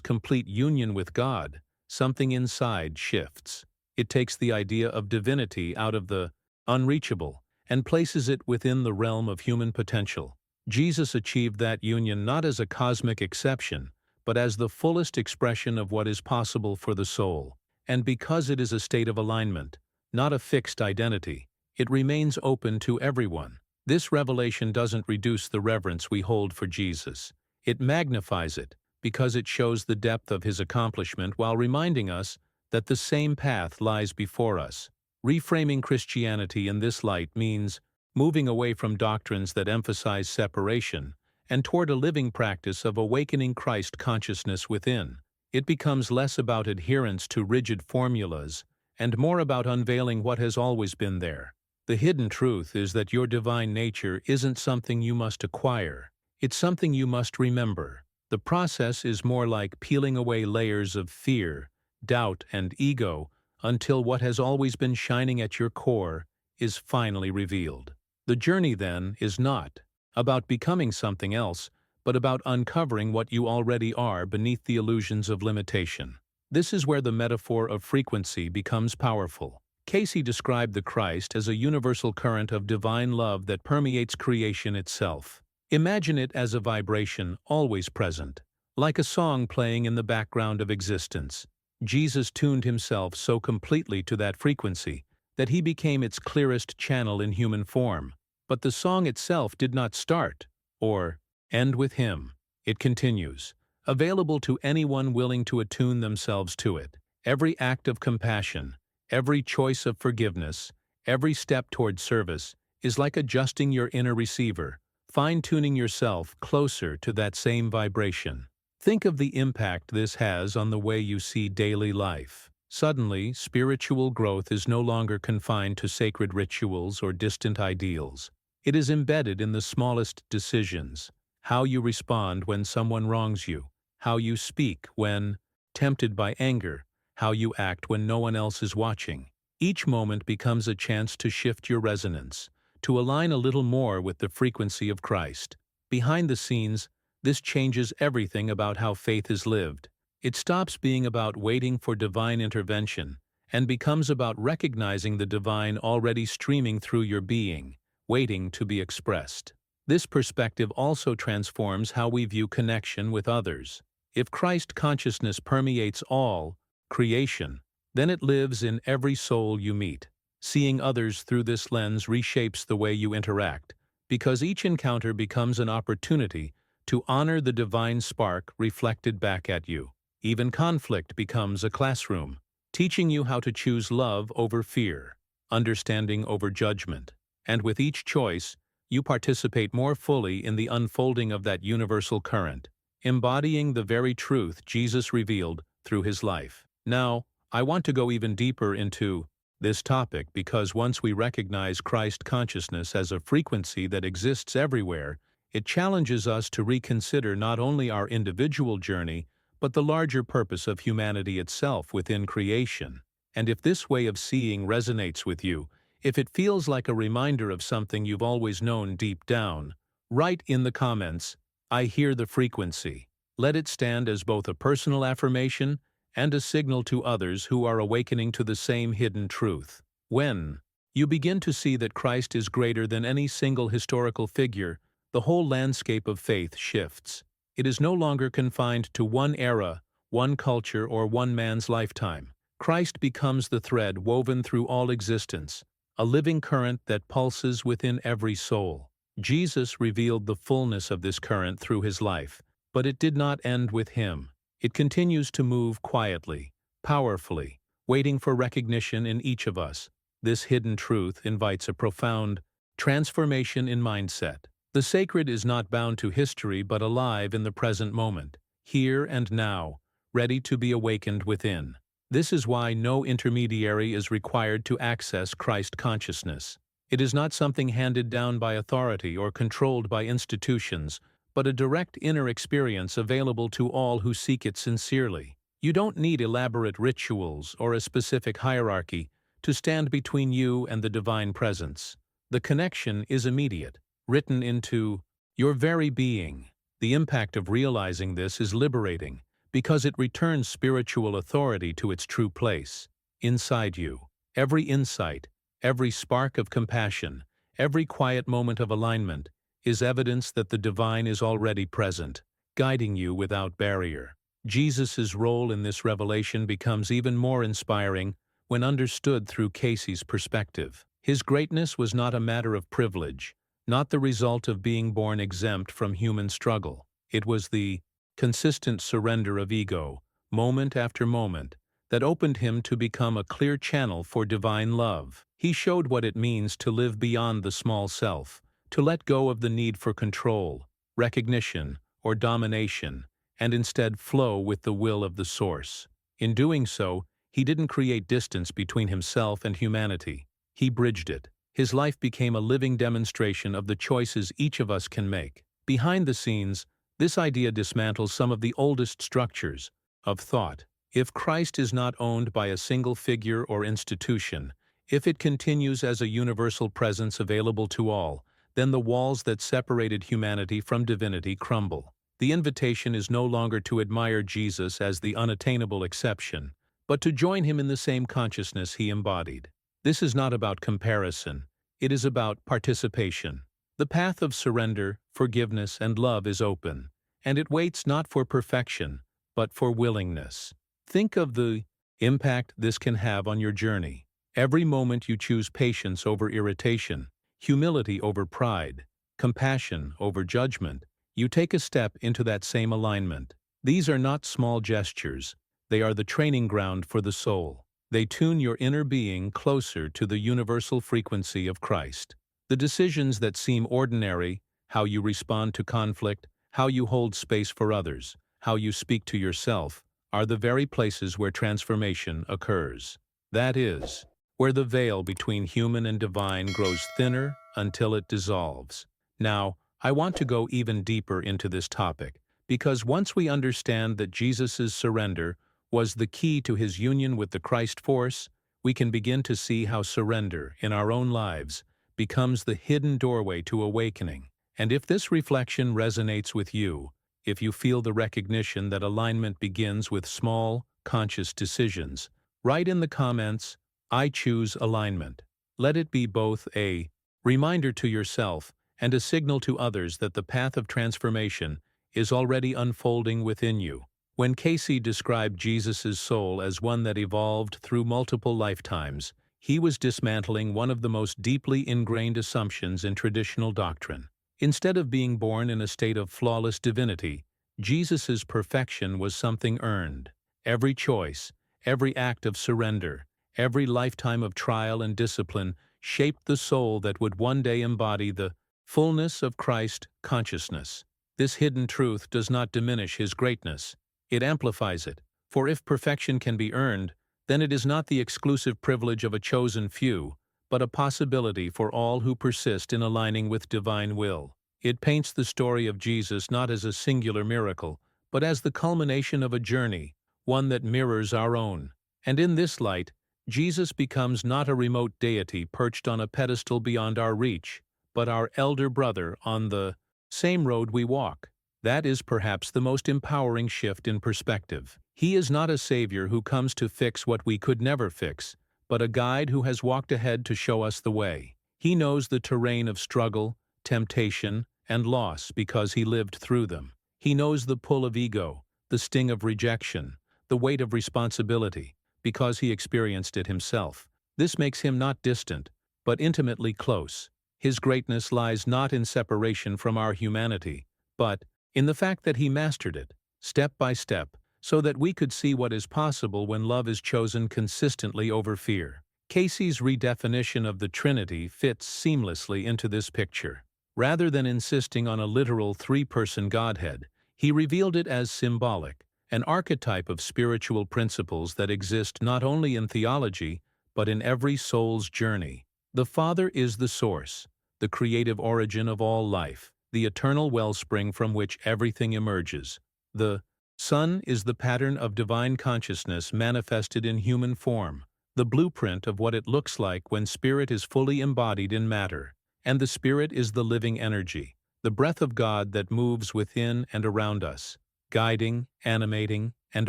Speaker 1: complete union with God, something inside shifts. It takes the idea of divinity out of the unreachable and places it within the realm of human potential. Jesus achieved that union not as a cosmic exception, but as the fullest expression of what is possible for the soul. And because it is a state of alignment, not a fixed identity, it remains open to everyone. This revelation doesn't reduce the reverence we hold for Jesus. It magnifies it, because it shows the depth of his accomplishment while reminding us that the same path lies before us. Reframing Christianity in this light means moving away from doctrines that emphasize separation and toward a living practice of awakening Christ consciousness within. It becomes less about adherence to rigid formulas and more about unveiling what has always been there. The hidden truth is that your divine nature isn't something you must acquire. It's something you must remember. The process is more like peeling away layers of fear, doubt, and ego until what has always been shining at your core is finally revealed. The journey, then, is not about becoming something else, but about uncovering what you already are beneath the illusions of limitation. This is where the metaphor of frequency becomes powerful. Cayce described the Christ as a universal current of divine love that permeates creation itself. Imagine it as a vibration always present, like a song playing in the background of existence. Jesus tuned himself so completely to that frequency that he became its clearest channel in human form. But the song itself did not start or end with him. It continues, available to anyone willing to attune themselves to it. Every act of compassion, every choice of forgiveness, every step toward service is like adjusting your inner receiver, fine-tuning yourself closer to that same vibration. Think of the impact this has on the way you see daily life. Suddenly, spiritual growth is no longer confined to sacred rituals or distant ideals. It is embedded in the smallest decisions: how you respond when someone wrongs you, how you speak when tempted by anger, how you act when no one else is watching. Each moment becomes a chance to shift your resonance, to align a little more with the frequency of Christ. Behind the scenes, this changes everything about how faith is lived. It stops being about waiting for divine intervention and becomes about recognizing the divine already streaming through your being, waiting to be expressed. This perspective also transforms how we view connection with others. If Christ consciousness permeates all creation, then it lives in every soul you meet. Seeing others through this lens reshapes the way you interact, because each encounter becomes an opportunity to honor the divine spark reflected back at you. Even conflict becomes a classroom, teaching you how to choose love over fear, understanding over judgment. And with each choice, you participate more fully in the unfolding of that universal current, embodying the very truth Jesus revealed through his life. Now, I want to go even deeper into this topic because once we recognize Christ consciousness as a frequency that exists everywhere, it challenges us to reconsider not only our individual journey, but the larger purpose of humanity itself within creation. And if this way of seeing resonates with you, if it feels like a reminder of something you've always known deep down, write in the comments, "I hear the frequency." Let it stand as both a personal affirmation and a signal to others who are awakening to the same hidden truth. When you begin to see that Christ is greater than any single historical figure, the whole landscape of faith shifts. It is no longer confined to one era, one culture, or one man's lifetime. Christ becomes the thread woven through all existence, a living current that pulses within every soul. Jesus revealed the fullness of this current through his life, but it did not end with him. It continues to move quietly, powerfully, waiting for recognition in each of us. This hidden truth invites a profound transformation in mindset. The sacred is not bound to history but alive in the present moment, here and now, ready to be awakened within. This is why no intermediary is required to access Christ consciousness. It is not something handed down by authority or controlled by institutions, but a direct inner experience available to all who seek it sincerely. You don't need elaborate rituals or a specific hierarchy to stand between you and the divine presence. The connection is immediate, written into your very being. The impact of realizing this is liberating, because it returns spiritual authority to its true place, inside you. Every insight, every spark of compassion, every quiet moment of alignment is evidence that the divine is already present, guiding you without barrier. Jesus' role in this revelation becomes even more inspiring when understood through Cayce's perspective. His greatness was not a matter of privilege, not the result of being born exempt from human struggle. It was the consistent surrender of ego, moment after moment, that opened him to become a clear channel for divine love. He showed what it means to live beyond the small self, to let go of the need for control, recognition, or domination, and instead flow with the will of the source. In doing so, he didn't create distance between himself and humanity. He bridged it. His life became a living demonstration of the choices each of us can make. Behind the scenes, this idea dismantles some of the oldest structures of thought. If Christ is not owned by a single figure or institution, if it continues as a universal presence available to all, then the walls that separated humanity from divinity crumble. The invitation is no longer to admire Jesus as the unattainable exception, but to join him in the same consciousness he embodied. This is not about comparison, it is about participation. The path of surrender, forgiveness, and love is open, and it waits not for perfection, but for willingness. Think of the impact this can have on your journey. Every moment you choose patience over irritation, humility over pride, compassion over judgment, you take a step into that same alignment. These are not small gestures, they are the training ground for the soul. They tune your inner being closer to the universal frequency of Christ. The decisions that seem ordinary, how you respond to conflict, how you hold space for others, how you speak to yourself, are the very places where transformation occurs. That is, where the veil between human and divine grows thinner until it dissolves. Now, I want to go even deeper into this topic, because once we understand that Jesus' surrender was the key to his union with the Christ force, we can begin to see how surrender in our own lives becomes the hidden doorway to awakening. And if this reflection resonates with you, if you feel the recognition that alignment begins with small, conscious decisions, write in the comments, "I choose alignment." Let it be both a reminder to yourself and a signal to others that the path of transformation is already unfolding within you. When Cayce described Jesus' soul as one that evolved through multiple lifetimes, He was dismantling one of the most deeply ingrained assumptions in traditional doctrine. Instead of being born in a state of flawless divinity, Jesus' perfection was something earned. Every choice, every act of surrender, every lifetime of trial and discipline shaped the soul that would one day embody the fullness of Christ consciousness. This hidden truth does not diminish his greatness. It amplifies it, for if perfection can be earned, then it is not the exclusive privilege of a chosen few, but a possibility for all who persist in aligning with divine will. It paints the story of Jesus not as a singular miracle, but as the culmination of a journey, one that mirrors our own. And in this light, Jesus becomes not a remote deity perched on a pedestal beyond our reach, but our elder brother on the same road we walk. That is perhaps the most empowering shift in perspective. He is not a savior who comes to fix what we could never fix, but a guide who has walked ahead to show us the way. He knows the terrain of struggle, temptation, and loss because he lived through them. He knows the pull of ego, the sting of rejection, the weight of responsibility, because he experienced it himself. This makes him not distant, but intimately close. His greatness lies not in separation from our humanity, but in the fact that he mastered it, step by step, so that we could see what is possible when love is chosen consistently over fear. Cayce's redefinition of the Trinity fits seamlessly into this picture. Rather than insisting on a literal three-person Godhead, he revealed it as symbolic, an archetype of spiritual principles that exist not only in theology, but in every soul's journey. The Father is the source, the creative origin of all life, the eternal wellspring from which everything emerges. The Son is the pattern of divine consciousness manifested in human form, the blueprint of what it looks like when spirit is fully embodied in matter. And the Spirit is the living energy, the breath of God that moves within and around us, guiding, animating, and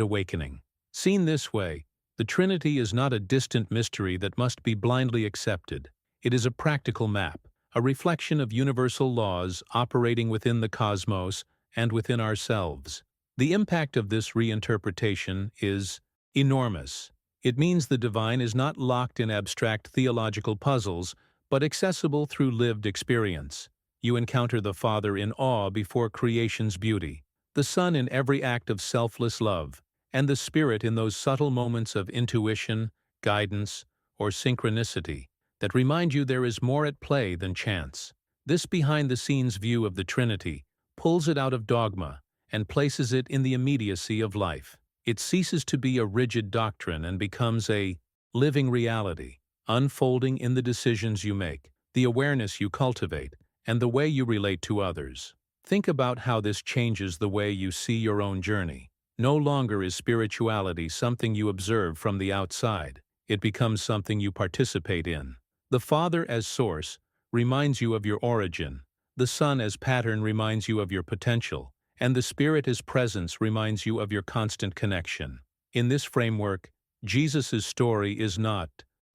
Speaker 1: awakening. Seen this way, the Trinity is not a distant mystery that must be blindly accepted. It is a practical map, a reflection of universal laws operating within the cosmos and within ourselves. The impact of this reinterpretation is enormous. It means the divine is not locked in abstract theological puzzles, but accessible through lived experience. You encounter the Father in awe before creation's beauty, the Son in every act of selfless love, and the Spirit in those subtle moments of intuition, guidance, or synchronicity that remind you there is more at play than chance. This behind-the-scenes view of the Trinity pulls it out of dogma and places it in the immediacy of life. It ceases to be a rigid doctrine and becomes a living reality, unfolding in the decisions you make, the awareness you cultivate, and the way you relate to others. Think about how this changes the way you see your own journey. No longer is spirituality something you observe from the outside. It becomes something you participate in. The Father as source reminds you of your origin, the Son as pattern reminds you of your potential, and the Spirit as presence reminds you of your constant connection. In this framework, Jesus' story is not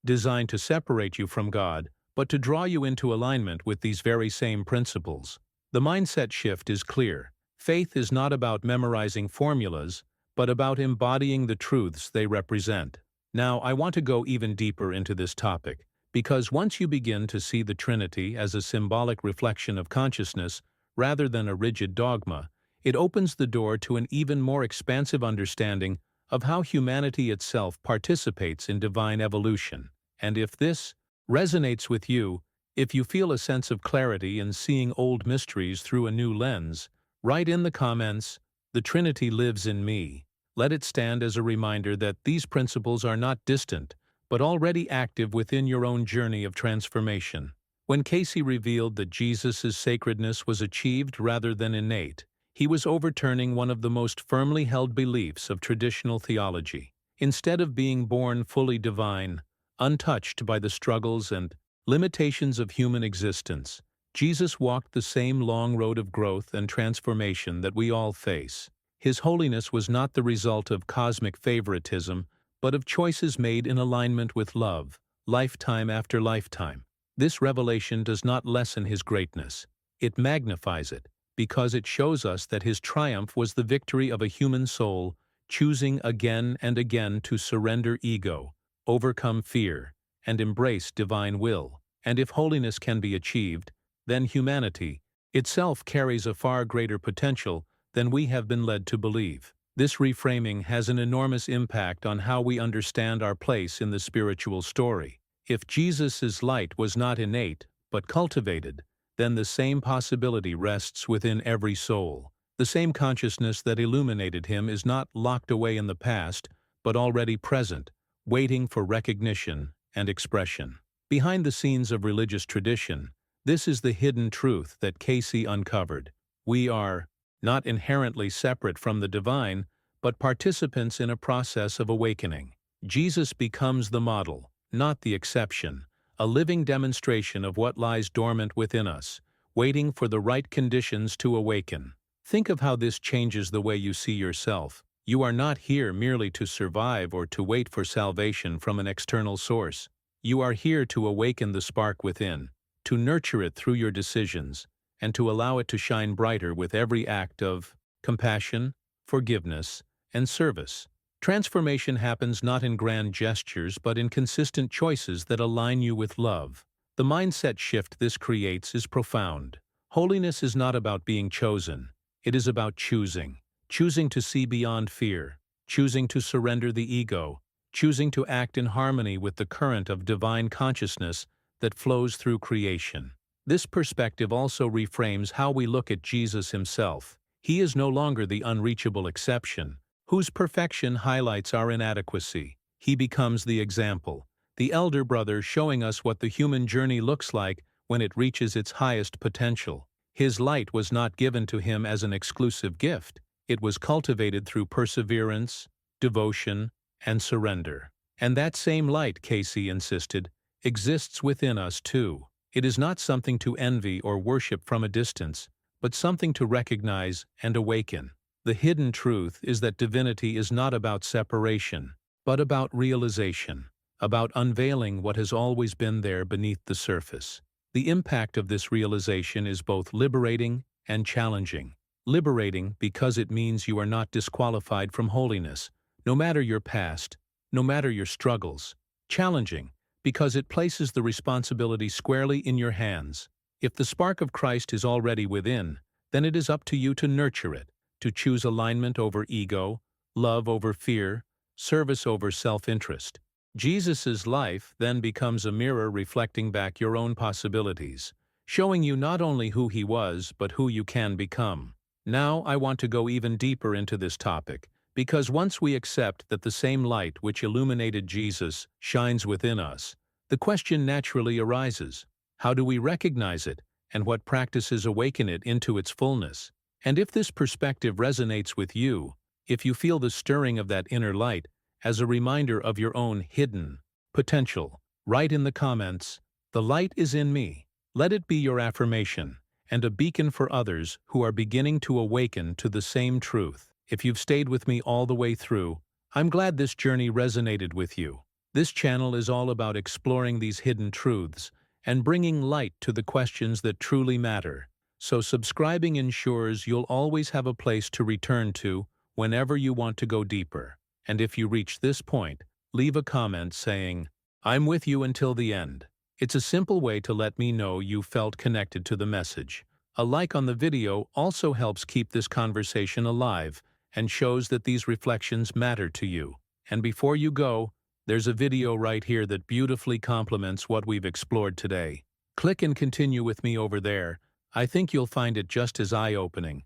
Speaker 1: designed to separate you from God, but to draw you into alignment with these very same principles. The mindset shift is clear. Faith is not about memorizing formulas, but about embodying the truths they represent. Now, I want to go even deeper into this topic, because once you begin to see the Trinity as a symbolic reflection of consciousness rather than a rigid dogma, it opens the door to an even more expansive understanding of how humanity itself participates in divine evolution. And if this resonates with you, if you feel a sense of clarity in seeing old mysteries through a new lens, write in the comments, "The Trinity lives in me." Let it stand as a reminder that these principles are not distant, but already active within your own journey of transformation. When Cayce revealed that Jesus' sacredness was achieved rather than innate, he was overturning one of the most firmly held beliefs of traditional theology. Instead of being born fully divine, untouched by the struggles and limitations of human existence, Jesus walked the same long road of growth and transformation that we all face. His holiness was not the result of cosmic favoritism, but of choices made in alignment with love, lifetime after lifetime. This revelation does not lessen his greatness. It magnifies it, because it shows us that his triumph was the victory of a human soul choosing again and again to surrender ego, overcome fear, and embrace divine will. And if holiness can be achieved, then humanity itself carries a far greater potential than we have been led to believe. This reframing has an enormous impact on how we understand our place in the spiritual story. If Jesus' light was not innate, but cultivated, then the same possibility rests within every soul. The same consciousness that illuminated him is not locked away in the past, but already present, waiting for recognition and expression. Behind the scenes of religious tradition, this is the hidden truth that Cayce uncovered. We are not inherently separate from the divine, but participants in a process of awakening. Jesus becomes the model, not the exception, a living demonstration of what lies dormant within us, waiting for the right conditions to awaken. Think of how this changes the way you see yourself. You are not here merely to survive or to wait for salvation from an external source. You are here to awaken the spark within, to nurture it through your decisions, and to allow it to shine brighter with every act of compassion, forgiveness, and service. Transformation happens not in grand gestures but in consistent choices that align you with love. The mindset shift this creates is profound. Holiness is not about being chosen. It is about choosing. Choosing to see beyond fear. Choosing to surrender the ego. Choosing to act in harmony with the current of divine consciousness that flows through creation. This perspective also reframes how we look at Jesus himself. He is no longer the unreachable exception, whose perfection highlights our inadequacy. He becomes the example, the elder brother showing us what the human journey looks like when it reaches its highest potential. His light was not given to him as an exclusive gift. It was cultivated through perseverance, devotion, and surrender. And that same light, Cayce insisted, exists within us too. It is not something to envy or worship from a distance, but something to recognize and awaken. The hidden truth is that divinity is not about separation, but about realization, about unveiling what has always been there beneath the surface. The impact of this realization is both liberating and challenging. Liberating because it means you are not disqualified from holiness, no matter your past, no matter your struggles. Challenging because it places the responsibility squarely in your hands. If the spark of Christ is already within, then it is up to you to nurture it, to choose alignment over ego, love over fear, service over self-interest. Jesus' life then becomes a mirror reflecting back your own possibilities, showing you not only who he was, but who you can become. Now I want to go even deeper into this topic, because once we accept that the same light which illuminated Jesus shines within us, the question naturally arises: how do we recognize it, and what practices awaken it into its fullness? And if this perspective resonates with you, if you feel the stirring of that inner light as a reminder of your own hidden potential, write in the comments, "The light is in me." Let it be your affirmation, and a beacon for others who are beginning to awaken to the same truth. If you've stayed with me all the way through, I'm glad this journey resonated with you. This channel is all about exploring these hidden truths and bringing light to the questions that truly matter. So subscribing ensures you'll always have a place to return to whenever you want to go deeper. And if you reach this point, leave a comment saying, "I'm with you until the end." It's a simple way to let me know you felt connected to the message. A like on the video also helps keep this conversation alive and shows that these reflections matter to you. And before you go, there's a video right here that beautifully complements what we've explored today. Click and continue with me over there. I think you'll find it just as eye-opening.